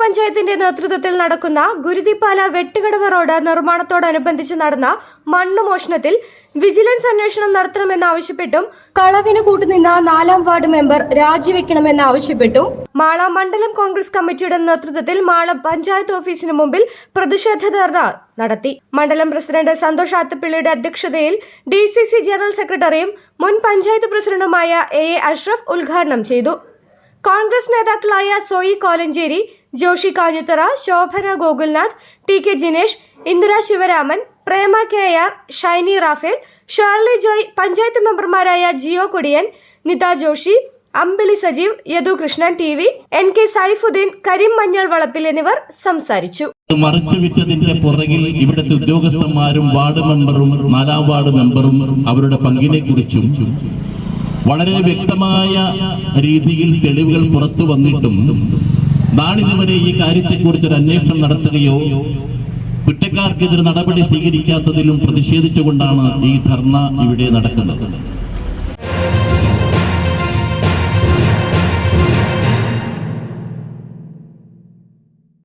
ഗ്രാമപഞ്ചായത്തിന്റെ നേതൃത്വത്തിൽ നടക്കുന്ന ഗുരുതിപ്പാല വെട്ടുകടവ് റോഡ് നിർമ്മാണത്തോടനുബന്ധിച്ച് നടന്ന മണ്ണ് മോഷണത്തിൽ വിജിലൻസ് അന്വേഷണം നടത്തണമെന്നാവശ്യപ്പെട്ടും കളവിന് കൂട്ടുനിന്ന 4-ാം വാർഡ് മെമ്പർ രാജിവെക്കണമെന്നാവശ്യപ്പെട്ടു. മാള മണ്ഡലം കോൺഗ്രസ് കമ്മിറ്റിയുടെ നേതൃത്വത്തിൽ മാള പഞ്ചായത്ത് ഓഫീസിന് മുമ്പിൽ പ്രതിഷേധ ധർണ നടത്തി. മണ്ഡലം പ്രസിഡന്റ് സന്തോഷ് ആത്തപ്പിള്ളിയുടെ അധ്യക്ഷതയിൽ DCC ജനറൽ സെക്രട്ടറിയും മുൻ പഞ്ചായത്ത് പ്രസിഡന്റുമായ A അഷ്റഫ് ഉദ്ഘാടനം ചെയ്തു. കോൺഗ്രസ് നേതാക്കളായ സോയി കോലഞ്ചേരി, ജോഷി കാഞ്ഞുത്തറ, ശോഭന ഗോകുൽനാഥ്, TK ജിനേഷ്, ഇന്ദിര ശിവരാമൻ, പ്രേമ KR, ഷൈനി റാഫേൽ, ഷേർലി ജോയ്, പഞ്ചായത്ത് മെമ്പർമാരായ ജിയോ കൊടിയൻ, നിത ജോഷി, അമ്പിളി സജീവ്, യദു കൃഷ്ണൻ TV, NK സൈഫുദ്ദീൻ, കരീം മഞ്ഞൾ വളപ്പിൽ എന്നിവർ സംസാരിച്ചു. മറച്ചുവിറ്റതിന്റെ പുറകിൽ ഇവിടുത്തെ ഉദ്യോഗസ്ഥന്മാരും വാർഡ് മെമ്പറും 4-ാം വാർഡ് മെമ്പറും അവരുടെ പങ്കിനെ കുറിച്ചും വളരെ വ്യക്തമായ രീതിയിൽ തെളിവുകൾ പുറത്തു വന്നിട്ടും നാളിതുവരെ ഈ കാര്യത്തെക്കുറിച്ചൊരു അന്വേഷണം നടത്തുകയോ കുറ്റക്കാർക്കെതിരെ നടപടി സ്വീകരിക്കാത്തതിലും പ്രതിഷേധിച്ചുകൊണ്ടാണ് ഈ ധർണ ഇവിടെ നടക്കുന്നത്.